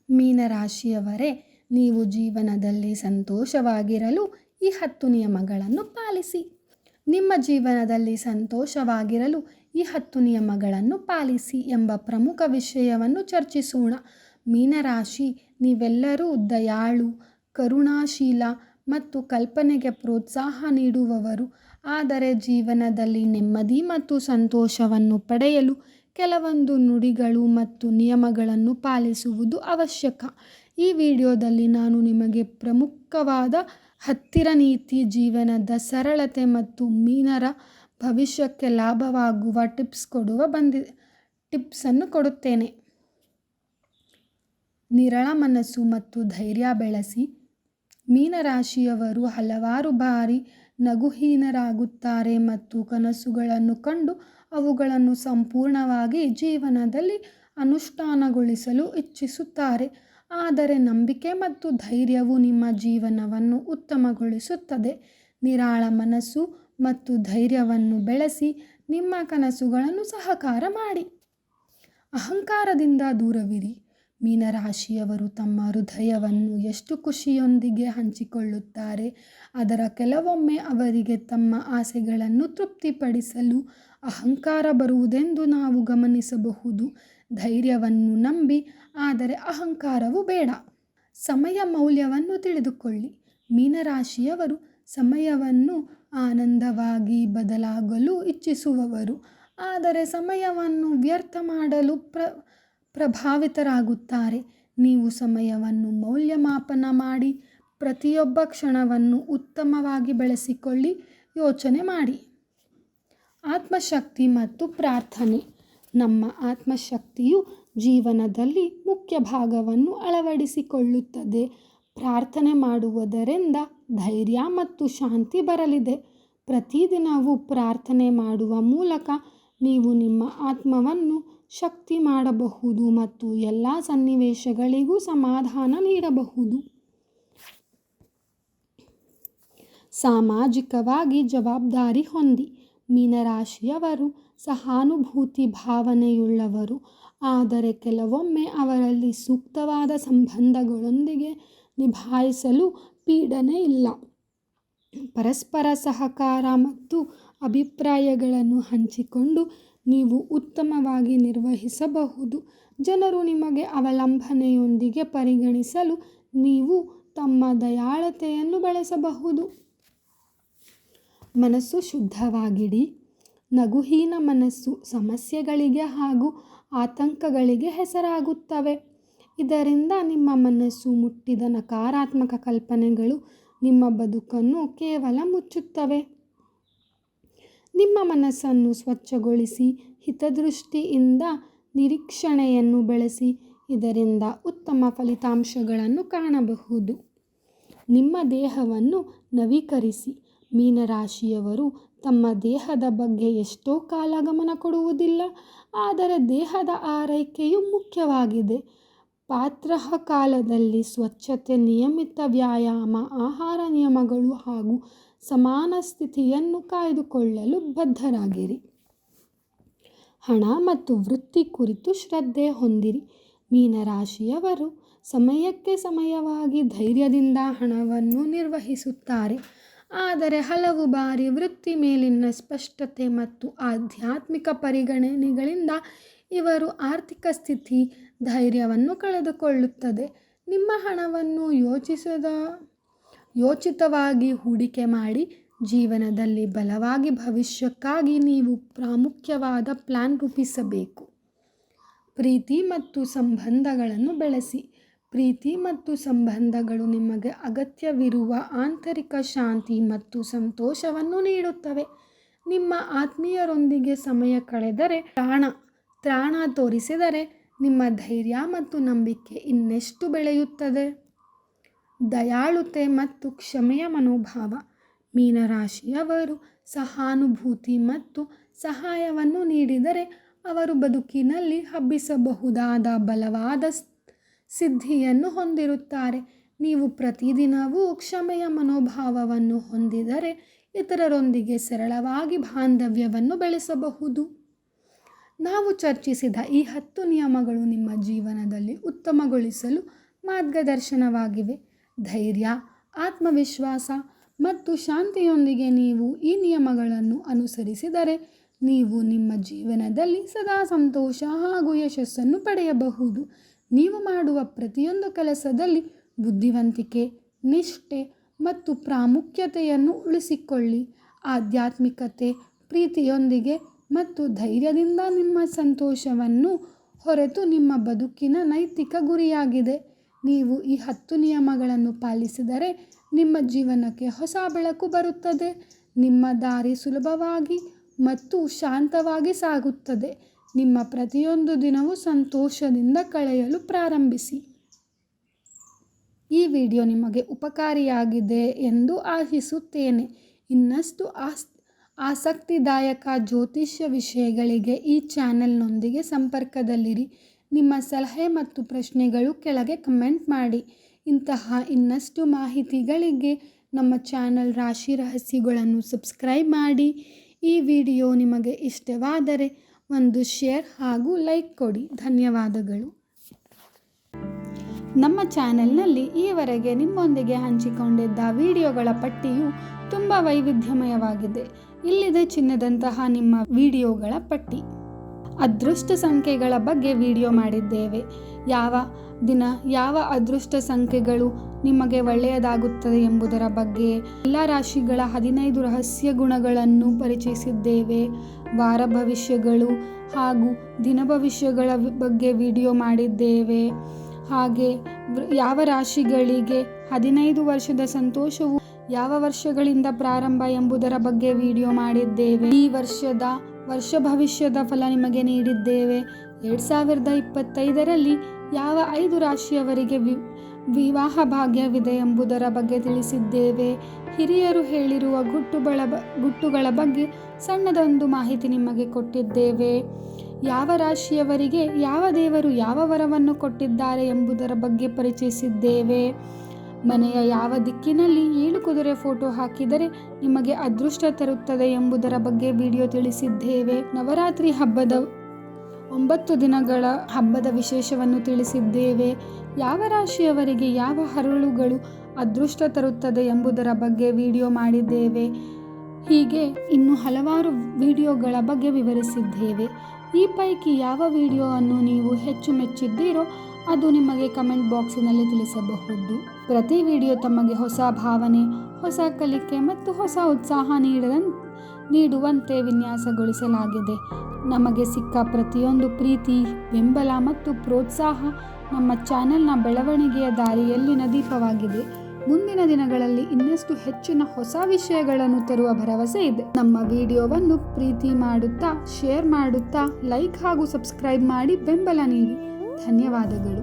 ಮೀನರಾಶಿಯವರೇ, ನೀವು ಜೀವನದಲ್ಲಿ ಸಂತೋಷವಾಗಿರಲು ಈ 10 ನಿಯಮಗಳನ್ನು ಪಾಲಿಸಿ. ನಿಮ್ಮ ಜೀವನದಲ್ಲಿ ಸಂತೋಷವಾಗಿರಲು ಈ 10 ನಿಯಮಗಳನ್ನು ಪಾಲಿಸಿ ಎಂಬ ಪ್ರಮುಖ ವಿಷಯವನ್ನು ಚರ್ಚಿಸೋಣ. ಮೀನರಾಶಿ, ನೀವೆಲ್ಲರೂ ದಯಾಳು, ಕರುಣಾಶೀಲ ಮತ್ತು ಕಲ್ಪನೆಗೆ ಪ್ರೋತ್ಸಾಹ ನೀಡುವವರು. ಆದರೆ ಜೀವನದಲ್ಲಿ ನೆಮ್ಮದಿ ಮತ್ತು ಸಂತೋಷವನ್ನು ಪಡೆಯಲು ಕೆಲವೊಂದು ನುಡಿಗಳು ಮತ್ತು ನಿಯಮಗಳನ್ನು ಪಾಲಿಸುವುದು ಅವಶ್ಯಕ. ಈ ವಿಡಿಯೋದಲ್ಲಿ ನಾನು ನಿಮಗೆ ಪ್ರಮುಖವಾದ ಹತ್ತಿರ ನೀತಿ, ಜೀವನದ ಸರಳತೆ ಮತ್ತು ಮೀನರ ಭವಿಷ್ಯಕ್ಕೆ ಲಾಭವಾಗುವ ಟಿಪ್ಸನ್ನು ಕೊಡುತ್ತೇನೆ. ನಿರಳ ಮನಸ್ಸು ಮತ್ತು ಧೈರ್ಯ ಬೆಳೆಸಿ. ಮೀನರಾಶಿಯವರು ಹಲವಾರು ಬಾರಿ ನಗುಹೀನರಾಗುತ್ತಾರೆ ಮತ್ತು ಕನಸುಗಳನ್ನು ಕಂಡು ಅವುಗಳನ್ನು ಸಂಪೂರ್ಣವಾಗಿ ಜೀವನದಲ್ಲಿ ಅನುಷ್ಠಾನಗೊಳಿಸಲು ಇಚ್ಛಿಸುತ್ತಾರೆ. ಆದರೆ ನಂಬಿಕೆ ಮತ್ತು ಧೈರ್ಯವು ನಿಮ್ಮ ಜೀವನವನ್ನು ಉತ್ತಮಗೊಳಿಸುತ್ತದೆ. ನಿರಾಳ ಮನಸ್ಸು ಮತ್ತು ಧೈರ್ಯವನ್ನು ಬೆಳೆಸಿ ನಿಮ್ಮ ಕನಸುಗಳನ್ನು ಸಾಕಾರ ಮಾಡಿ. ಅಹಂಕಾರದಿಂದ ದೂರವಿರಿ. ಮೀನರಾಶಿಯವರು ತಮ್ಮ ಹೃದಯವನ್ನು ಎಷ್ಟು ಖುಷಿಯೊಂದಿಗೆ ಹಂಚಿಕೊಳ್ಳುತ್ತಾರೆ. ಅದರ ಕೆಲವೊಮ್ಮೆ ಅವರಿಗೆ ತಮ್ಮ ಆಸೆಗಳನ್ನು ತೃಪ್ತಿಪಡಿಸಲು ಅಹಂಕಾರ ಬರುವುದೆಂದು ನಾವು ಗಮನಿಸಬಹುದು. ಧೈರ್ಯವನ್ನು ನಂಬಿ, ಆದರೆ ಅಹಂಕಾರವು ಬೇಡ. ಸಮಯ ಮೌಲ್ಯವನ್ನು ತಿಳಿದುಕೊಳ್ಳಿ. ಮೀನರಾಶಿಯವರು ಸಮಯವನ್ನು ಆನಂದವಾಗಿ ಬದಲಾಗಲು ಇಚ್ಛಿಸುವವರು. ಆದರೆ ಸಮಯವನ್ನು ವ್ಯರ್ಥ ಮಾಡಲು ಪ್ರಭಾವಿತರಾಗುತ್ತಾರೆ. ನೀವು ಸಮಯವನ್ನು ಮೌಲ್ಯಮಾಪನ ಮಾಡಿ ಪ್ರತಿಯೊಬ್ಬ ಕ್ಷಣವನ್ನು ಉತ್ತಮವಾಗಿ ಬಳಸಿಕೊಳ್ಳಿ. ಯೋಚನೆ ಮಾಡಿ. ಆತ್ಮಶಕ್ತಿ ಮತ್ತು ಪ್ರಾರ್ಥನೆ. ನಮ್ಮ ಆತ್ಮಶಕ್ತಿಯು ಜೀವನದಲ್ಲಿ ಮುಖ್ಯ ಭಾಗವನ್ನು ಅಳವಡಿಸಿಕೊಳ್ಳುತ್ತದೆ. ಪ್ರಾರ್ಥನೆ ಮಾಡುವುದರಿಂದ ಧೈರ್ಯ ಮತ್ತು ಶಾಂತಿ ಬರಲಿದೆ. ಪ್ರತಿದಿನವೂ ಪ್ರಾರ್ಥನೆ ಮಾಡುವ ಮೂಲಕ ನೀವು ನಿಮ್ಮ ಆತ್ಮವನ್ನು ಶಕ್ತಿ ಮಾಡಬಹುದು ಮತ್ತು ಎಲ್ಲ ಸನ್ನಿವೇಶಗಳಿಗೂ ಸಮಾಧಾನ ನೀಡಬಹುದು. ಸಾಮಾಜಿಕವಾಗಿ ಜವಾಬ್ದಾರಿ ಹೊಂದಿ. ಮೀನರಾಶಿಯವರು ಸಹಾನುಭೂತಿ ಭಾವನೆಯುಳ್ಳವರು. ಆದರೆ ಕೆಲವೊಮ್ಮೆ ಅವರಲ್ಲಿ ಸೂಕ್ತವಾದ ಸಂಬಂಧಗಳೊಂದಿಗೆ ನಿಭಾಯಿಸಲು ಪೀಡನೆ ಇಲ್ಲ. ಪರಸ್ಪರ ಸಹಕಾರ ಮತ್ತು ಅಭಿಪ್ರಾಯಗಳನ್ನು ಹಂಚಿಕೊಂಡು ನೀವು ಉತ್ತಮವಾಗಿ ನಿರ್ವಹಿಸಬಹುದು. ಜನರು ನಿಮಗೆ ಅವಲಂಬನೆಯೊಂದಿಗೆ ಪರಿಗಣಿಸಲು ನೀವು ತಮ್ಮ ದಯಾಳತೆಯನ್ನು ಬೆಳೆಸಬಹುದು. ಮನಸ್ಸು ಶುದ್ಧವಾಗಿಡಿ. ನಗುಹೀನ ಮನಸ್ಸು ಸಮಸ್ಯೆಗಳಿಗೆ ಹಾಗೂ ಆತಂಕಗಳಿಗೆ ಹೆಸರಾಗುತ್ತವೆ. ಇದರಿಂದ ನಿಮ್ಮ ಮನಸ್ಸು ಮುಟ್ಟಿದ ನಕಾರಾತ್ಮಕ ಕಲ್ಪನೆಗಳು ನಿಮ್ಮ ಬದುಕನ್ನು ಕೇವಲ ಮುಚ್ಚುತ್ತವೆ. ನಿಮ್ಮ ಮನಸ್ಸನ್ನು ಸ್ವಚ್ಛಗೊಳಿಸಿ, ಹಿತದೃಷ್ಟಿಯಿಂದ ನಿರೀಕ್ಷಣೆಯನ್ನು ಬೆಳೆಸಿ. ಇದರಿಂದ ಉತ್ತಮ ಫಲಿತಾಂಶಗಳನ್ನು ಕಾಣಬಹುದು. ನಿಮ್ಮ ದೇಹವನ್ನು ನವೀಕರಿಸಿ. ಮೀನರಾಶಿಯವರು ತಮ್ಮ ದೇಹದ ಬಗ್ಗೆ ಎಷ್ಟೋ ಕಾಲ ಗಮನ ಕೊಡುವುದಿಲ್ಲ. ಆದರೆ ದೇಹದ ಆರೈಕೆಯು ಮುಖ್ಯವಾಗಿದೆ. ಪ್ರಾತಃ ಕಾಲದಲ್ಲಿ ಸ್ವಚ್ಛತೆ, ನಿಯಮಿತ ವ್ಯಾಯಾಮ, ಆಹಾರ ನಿಯಮಗಳು ಹಾಗೂ ಸಮಾನ ಸ್ಥಿತಿಯನ್ನು ಕಾಯ್ದುಕೊಳ್ಳಲು ಬದ್ಧರಾಗಿರಿ. ಹಣ ಮತ್ತು ವೃತ್ತಿ ಕುರಿತು ಶ್ರದ್ಧೆ ಹೊಂದಿರಿ. ಮೀನರಾಶಿಯವರು ಸಮಯಕ್ಕೆ ಸಮಯವಾಗಿ ಧೈರ್ಯದಿಂದ ಹಣವನ್ನು ನಿರ್ವಹಿಸುತ್ತಾರೆ. ಆದರೆ ಹಲವು ಬಾರಿ ವೃತ್ತಿ ಮೇಲಿನ ಸ್ಪಷ್ಟತೆ ಮತ್ತು ಆಧ್ಯಾತ್ಮಿಕ ಪರಿಗಣನೆಗಳಿಂದ ಇವರು ಆರ್ಥಿಕ ಸ್ಥಿತಿ ಧೈರ್ಯವನ್ನು ಕಳೆದುಕೊಳ್ಳುತ್ತದೆ. ನಿಮ್ಮ ಹಣವನ್ನು ಯೋಚಿತವಾಗಿ ಹೂಡಿಕೆ ಮಾಡಿ. ಜೀವನದಲ್ಲಿ ಬಲವಾಗಿ ಭವಿಷ್ಯಕ್ಕಾಗಿ ನೀವು ಪ್ರಾಮುಖ್ಯವಾದ ಪ್ಲಾನ್ ರೂಪಿಸಬೇಕು. ಪ್ರೀತಿ ಮತ್ತು ಸಂಬಂಧಗಳನ್ನು ಬೆಳೆಸಿ. ಪ್ರೀತಿ ಮತ್ತು ಸಂಬಂಧಗಳು ನಿಮಗೆ ಅಗತ್ಯವಿರುವ ಆಂತರಿಕ ಶಾಂತಿ ಮತ್ತು ಸಂತೋಷವನ್ನು ನೀಡುತ್ತವೆ. ನಿಮ್ಮ ಆತ್ಮೀಯರೊಂದಿಗೆ ಸಮಯ ಕಳೆದರೆ, ತ್ರಾಣ ತೋರಿಸಿದರೆ ನಿಮ್ಮ ಧೈರ್ಯ ಮತ್ತು ನಂಬಿಕೆ ಇನ್ನೆಷ್ಟು ಬೆಳೆಯುತ್ತದೆ. ದಯಾಳುತೆ ಮತ್ತು ಕ್ಷಮೆಯ ಮನೋಭಾವ. ಮೀನರಾಶಿಯವರು ಸಹಾನುಭೂತಿ ಮತ್ತು ಸಹಾಯವನ್ನು ನೀಡಿದರೆ ಅವರು ಬದುಕಿನಲ್ಲಿ ಹಬ್ಬಿಸಬಹುದಾದ ಬಲವಾದ ಸಿದ್ಧಿಯನ್ನು ಹೊಂದಿರುತ್ತಾರೆ. ನೀವು ಪ್ರತಿದಿನವೂ ಕ್ಷಮೆಯ ಮನೋಭಾವವನ್ನು ಹೊಂದಿದರೆ ಇತರರೊಂದಿಗೆ ಸರಳವಾಗಿ ಬಾಂಧವ್ಯವನ್ನು ಬೆಳೆಸಬಹುದು. ನಾವು ಚರ್ಚಿಸಿದ ಈ 10 ನಿಯಮಗಳು ನಿಮ್ಮ ಜೀವನದಲ್ಲಿ ಉತ್ತಮಗೊಳಿಸಲು ಮಾರ್ಗದರ್ಶನವಾಗಿವೆ. ಧೈರ್ಯ, ಆತ್ಮವಿಶ್ವಾಸ ಮತ್ತು ಶಾಂತಿಯೊಂದಿಗೆ ನೀವು ಈ ನಿಯಮಗಳನ್ನು ಅನುಸರಿಸಿದರೆ ನೀವು ನಿಮ್ಮ ಜೀವನದಲ್ಲಿ ಸದಾ ಸಂತೋಷ ಹಾಗೂ ಯಶಸ್ಸನ್ನು ಪಡೆಯಬಹುದು. ನೀವು ಮಾಡುವ ಪ್ರತಿಯೊಂದು ಕೆಲಸದಲ್ಲಿ ಬುದ್ಧಿವಂತಿಕೆ, ನಿಷ್ಠೆ ಮತ್ತು ಪ್ರಾಮುಖ್ಯತೆಯನ್ನು ಉಳಿಸಿಕೊಳ್ಳಿ. ಆಧ್ಯಾತ್ಮಿಕತೆ, ಪ್ರೀತಿಯೊಂದಿಗೆ ಮತ್ತು ಧೈರ್ಯದಿಂದ ನಿಮ್ಮ ಸಂತೋಷವನ್ನು ಹೊರತು ನಿಮ್ಮ ಬದುಕಿನ ನೈತಿಕ ಗುರಿಯಾಗಿದೆ. ನೀವು ಈ 10 ನಿಯಮಗಳನ್ನು ಪಾಲಿಸಿದರೆ ನಿಮ್ಮ ಜೀವನಕ್ಕೆ ಹೊಸ ಬೆಳಕು ಬರುತ್ತದೆ. ನಿಮ್ಮ ದಾರಿ ಸುಲಭವಾಗಿ ಮತ್ತು ಶಾಂತವಾಗಿ ಸಾಗುತ್ತದೆ. ನಿಮ್ಮ ಪ್ರತಿಯೊಂದು ದಿನವೂ ಸಂತೋಷದಿಂದ ಕಳೆಯಲು ಪ್ರಾರಂಭಿಸಿ. ಈ ವಿಡಿಯೋ ನಿಮಗೆ ಉಪಕಾರಿಯಾಗಿದೆ ಎಂದು ಆಶಿಸುತ್ತೇನೆ. ಇನ್ನಷ್ಟು ಆಸಕ್ತಿದಾಯಕ ಜ್ಯೋತಿಷ್ಯ ವಿಷಯಗಳಿಗೆ ಈ ಚಾನೆಲ್ನೊಂದಿಗೆ ಸಂಪರ್ಕದಲ್ಲಿರಿ. ನಿಮ್ಮ ಸಲಹೆ ಮತ್ತು ಪ್ರಶ್ನೆಗಳು ಕೆಳಗೆ ಕಮೆಂಟ್ ಮಾಡಿ. ಇಂತಹ ಇನ್ನಷ್ಟು ಮಾಹಿತಿಗಳಿಗೆ ನಮ್ಮ ಚಾನೆಲ್ ರಾಶಿ ರಹಸ್ಯಗಳನ್ನು ಸಬ್ಸ್ಕ್ರೈಬ್ ಮಾಡಿ. ಈ ವಿಡಿಯೋ ನಿಮಗೆ ಇಷ್ಟವಾದರೆ ಒಂದು ಶೇರ್ ಹಾಗೂ ಲೈಕ್ ಕೊಡಿ. ಧನ್ಯವಾದಗಳು. ನಮ್ಮ ಚಾನೆಲ್ನಲ್ಲಿ ಈವರೆಗೆ ನಿಮ್ಮೊಂದಿಗೆ ಹಂಚಿಕೊಂಡಿದ್ದ ವಿಡಿಯೋಗಳ ಪಟ್ಟಿಯು ತುಂಬ ವೈವಿಧ್ಯಮಯವಾಗಿದೆ. ಇಲ್ಲಿದೆ ಚಿನ್ನದಂತಹ ನಿಮ್ಮ ವಿಡಿಯೋಗಳ ಪಟ್ಟಿ. ಅದೃಷ್ಟ ಸಂಖ್ಯೆಗಳ ಬಗ್ಗೆ ವಿಡಿಯೋ ಮಾಡಿದ್ದೇವೆ. ಯಾವ ದಿನ ಯಾವ ಅದೃಷ್ಟ ಸಂಖ್ಯೆಗಳು ನಿಮಗೆ ಒಳ್ಳೆಯದಾಗುತ್ತದೆ ಎಂಬುದರ ಬಗ್ಗೆ, ಎಲ್ಲ ರಾಶಿಗಳ 15 ರಹಸ್ಯ ಗುಣಗಳನ್ನು ಪರಿಚಯಿಸಿದ್ದೇವೆ. ವಾರ ಭವಿಷ್ಯಗಳು ಹಾಗೂ ದಿನ ಭವಿಷ್ಯಗಳ ಬಗ್ಗೆ ವಿಡಿಯೋ ಮಾಡಿದ್ದೇವೆ. ಹಾಗೆ ಯಾವ ರಾಶಿಗಳಿಗೆ 15 ವರ್ಷದ ಸಂತೋಷವು ಯಾವ ವರ್ಷಗಳಿಂದ ಪ್ರಾರಂಭ ಎಂಬುದರ ಬಗ್ಗೆ ವಿಡಿಯೋ ಮಾಡಿದ್ದೇವೆ. ಈ ವರ್ಷ ಭವಿಷ್ಯದ ಫಲ ನಿಮಗೆ ನೀಡಿದ್ದೇವೆ. 2025ರಲ್ಲಿ ಯಾವ 5 ರಾಶಿಯವರಿಗೆ ವಿವಾಹ ಭಾಗ್ಯವಿದೆ ಎಂಬುದರ ಬಗ್ಗೆ ತಿಳಿಸಿದ್ದೇವೆ. ಹಿರಿಯರು ಹೇಳಿರುವ ಗುಟ್ಟುಗಳ ಬಗ್ಗೆ ಸಣ್ಣದೊಂದು ಮಾಹಿತಿ ನಿಮಗೆ ಕೊಟ್ಟಿದ್ದೇವೆ. ಯಾವ ರಾಶಿಯವರಿಗೆ ಯಾವ ದೇವರು ಯಾವ ವರವನ್ನು ಕೊಟ್ಟಿದ್ದಾರೆ ಎಂಬುದರ ಬಗ್ಗೆ ಪರಿಚಯಿಸಿದ್ದೇವೆ. ಮನೆಯ ಯಾವ ದಿಕ್ಕಿನಲ್ಲಿ 7 ಕುದುರೆ ಫೋಟೋ ಹಾಕಿದರೆ ನಿಮಗೆ ಅದೃಷ್ಟ ತರುತ್ತದೆ ಎಂಬುದರ ಬಗ್ಗೆ ವಿಡಿಯೋ ತಿಳಿಸಿದ್ದೇವೆ. ನವರಾತ್ರಿ ಹಬ್ಬದ 9 ದಿನಗಳ ಹಬ್ಬದ ವಿಶೇಷವನ್ನು ತಿಳಿಸಿದ್ದೇವೆ. ಯಾವ ರಾಶಿಯವರಿಗೆ ಯಾವ ಹರಳುಗಳು ಅದೃಷ್ಟ ತರುತ್ತದೆ ಎಂಬುದರ ಬಗ್ಗೆ ವಿಡಿಯೋ ಮಾಡಿದ್ದೇವೆ. ಹೀಗೆ ಇನ್ನು ಹಲವಾರು ವಿಡಿಯೋಗಳ ಬಗ್ಗೆ ವಿವರಿಸಿದ್ದೇವೆ. ಈ ಪೈಕಿ ಯಾವ ವಿಡಿಯೋವನ್ನು ನೀವು ಹೆಚ್ಚು ಮೆಚ್ಚಿದ್ದೀರೋ ಅದು ನಿಮಗೆ ಕಮೆಂಟ್ ಬಾಕ್ಸಿನಲ್ಲಿ ತಿಳಿಸಬಹುದು. ಪ್ರತಿ ವಿಡಿಯೋ ತಮಗೆ ಹೊಸ ಭಾವನೆ, ಹೊಸ ಕಲಿಕೆ ಮತ್ತು ಹೊಸ ಉತ್ಸಾಹ ನೀಡುವಂತೆ ವಿನ್ಯಾಸಗೊಳಿಸಲಾಗಿದೆ. ನಮಗೆ ಸಿಕ್ಕ ಪ್ರತಿಯೊಂದು ಪ್ರೀತಿ, ಬೆಂಬಲ ಮತ್ತು ಪ್ರೋತ್ಸಾಹ ನಮ್ಮ ಚಾನೆಲ್ನ ಬೆಳವಣಿಗೆಯ ದಾರಿಯಲ್ಲಿನ ದೀಪವಾಗಿದೆ. ಮುಂದಿನ ದಿನಗಳಲ್ಲಿ ಇನ್ನಷ್ಟು ಹೆಚ್ಚಿನ ಹೊಸ ವಿಷಯಗಳನ್ನು ತರುವ ಭರವಸೆ ಇದೆ. ನಮ್ಮ ವಿಡಿಯೋವನ್ನು ಪ್ರೀತಿ ಮಾಡುತ್ತಾ, ಶೇರ್ ಮಾಡುತ್ತಾ, ಲೈಕ್ ಹಾಗೂ ಸಬ್ಸ್ಕ್ರೈಬ್ ಮಾಡಿ ಬೆಂಬಲ ನೀಡಿ. ಧನ್ಯವಾದಗಳು.